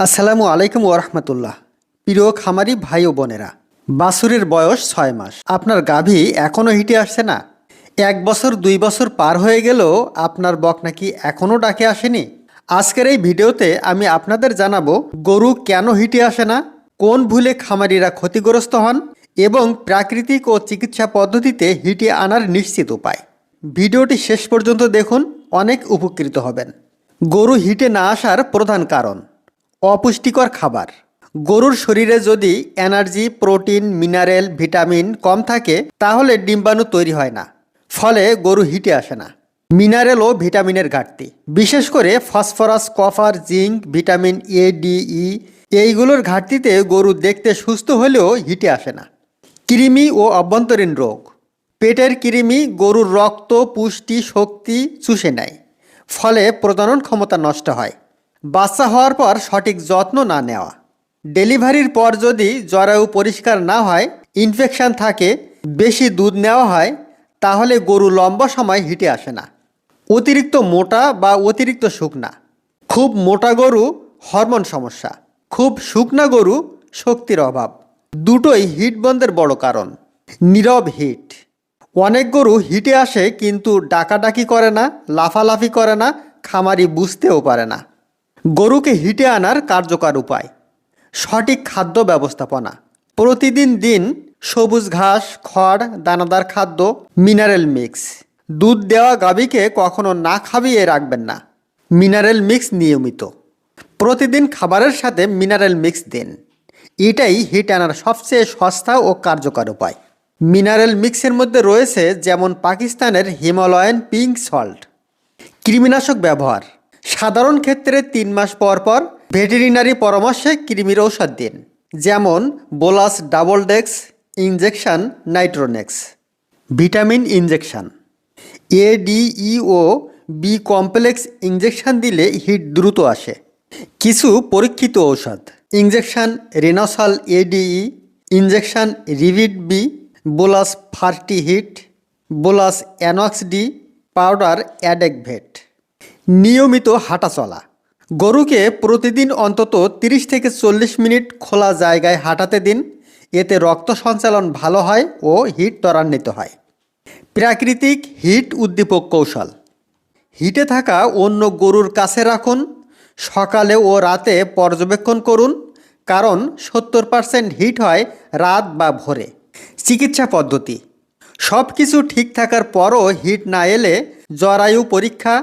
আসসালামু আলাইকুম ওরহমতুল্লাহ। প্রিয় খামারি ভাই ও বোনেরা, বাছুরের বয়স 6 মাস, আপনার গাভী এখনও হিটে আসছে না। 1 বছর 2 বছর পার হয়ে গেলেও আপনার বক নাকি এখনও ডাকে আসেনি। আজকের এই ভিডিওতে আমি আপনাদের জানাবো গরু কেন হিটে আসে না, কোন ভুলে খামারিরা ক্ষতিগ্রস্ত হন এবং প্রাকৃতিক ও চিকিৎসা পদ্ধতিতে হিটে আনার নিশ্চিত উপায়। ভিডিওটি শেষ পর্যন্ত দেখুন, অনেক উপকৃত হবেন। গরু হিটে না আসার প্রধান কারণ: অপুষ্টিকর খাবার। গরুর শরীরে যদি এনার্জি, প্রোটিন, মিনারেল, ভিটামিন কম থাকে তাহলে ডিম্বাণু তৈরি হয় না, ফলে গরু হিটে আসে না। মিনারেল ও ভিটামিনের ঘাটতি, বিশেষ করে phosphorus, copper, zinc, vitamin A, D, E এইগুলোর ঘাটতিতে গরু দেখতে সুস্থ হলেও হিটে আসে না। কৃমি ও অভ্যন্তরীণ রোগ। পেটের কৃমি গরুর রক্ত, পুষ্টি, শক্তি চুষে নেয়, ফলে প্রজনন ক্ষমতা নষ্ট হয়। বাচ্চা হওয়ার পর সঠিক যত্ন না নেওয়া। ডেলিভারির পর যদি জরায়ু পরিষ্কার না হয়, ইনফেকশন থাকে, বেশি দুধ নেওয়া হয়, তাহলে গরু লম্বা সময় হিটে আসে না। অতিরিক্ত মোটা বা অতিরিক্ত শুকনা। খুব মোটা গরু হরমোন সমস্যা, খুব শুকনা গরু শক্তির অভাব। দুটোই হিট বন্ধের বড় কারণ। নীরব হিট। অনেক গরু হিটে আসে কিন্তু ডাকাডাকি করে না, লাফালাফি করে না, খামারি বুঝতেও পারে না। গরুকে হিটে আনার কার্যকর উপায়: সঠিক খাদ্য ব্যবস্থাপনা। প্রতিদিন সবুজ ঘাস, খড়, দানাদার খাদ্য, মিনারেল মিক্স। দুধ দেওয়া গাভীকে কখনো না খাইয়ে রাখবেন না। মিনারেল মিক্স নিয়মিত। প্রতিদিন খাবারের সাথে মিনারেল মিক্স দিন। এটাই হিট আনার সবচেয়ে সস্তা ও কার্যকর উপায়। মিনারেল মিক্সের মধ্যে রয়েছে যেমন পাকিস্তানের হিমালয়ান পিঙ্ক সল্ট। কৃমিনাশক ব্যবহার: সাধারণ ক্ষেত্রে 3 মাস পর পর ভেটেরিনারি পরামর্শে কৃমির ঔষধ দিন, যেমন bolus double Dex injection, Nitronex. Vitamin injection: A, D, E ও বি কমপ্লেক্স ইনজেকশন দিলে হিট দ্রুত আসে। কিছু পরীক্ষিত ঔষধ: injection Renasol ADE, injection Rivid B, bolus Ferti heat, bolus Anox D, powder Adekvet. নিয়মিত হাঁটা চলা। গরুকে প্রতিদিন অন্তত 30 থেকে 40 মিনিট খোলা জায়গায় হাঁটাতে দিন, এতে রক্ত সঞ্চালন ভালো হয় ও হিট ত্বরান্বিত হয়। প্রাকৃতিক হিট উদ্দীপক কৌশল: হিটে থাকা অন্য গরুর কাছে রাখুন, সকালে ও রাতে পর্যবেক্ষণ করুন, কারণ 70% হিট হয় রাত বা ভোরে। চিকিৎসা পদ্ধতি: সব কিছু ঠিক থাকার পরও হিট না এলে জরায়ু পরীক্ষা,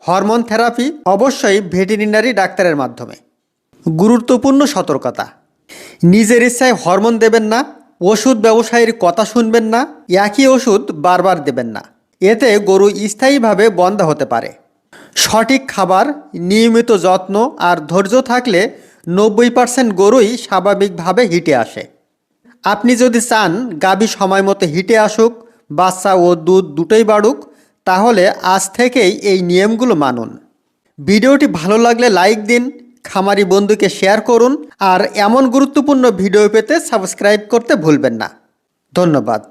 হরমোন থেরাপি, অবশ্যই ভেটেরিনারি ডাক্তারের মাধ্যমে। গুরুত্বপূর্ণ সতর্কতা: নিজের ইচ্ছায় হরমোন দেবেন না, ওষুধ ব্যবসায়ীর কথা শুনবেন না, একই ওষুধ বারবার দেবেন না, এতে গরু স্থায়ীভাবে বন্ধ হতে পারে। সঠিক খাবার, নিয়মিত যত্ন আর ধৈর্য থাকলে 90% গরুই স্বাভাবিকভাবে হিটে আসে। আপনি যদি চান গাভী সময় মতো হিটে আসুক, বাচ্চা ও দুধ দুটোই বাড়ুক, তাহলে আজ থেকেই এই নিয়মগুলো মানুন। ভিডিওটি ভালো লাগলে লাইক দিন, খামারি বন্ধুকে শেয়ার করুন, আর এমন গুরুত্বপূর্ণ ভিডিও পেতে সাবস্ক্রাইব করতে ভুলবেন না। ধন্যবাদ।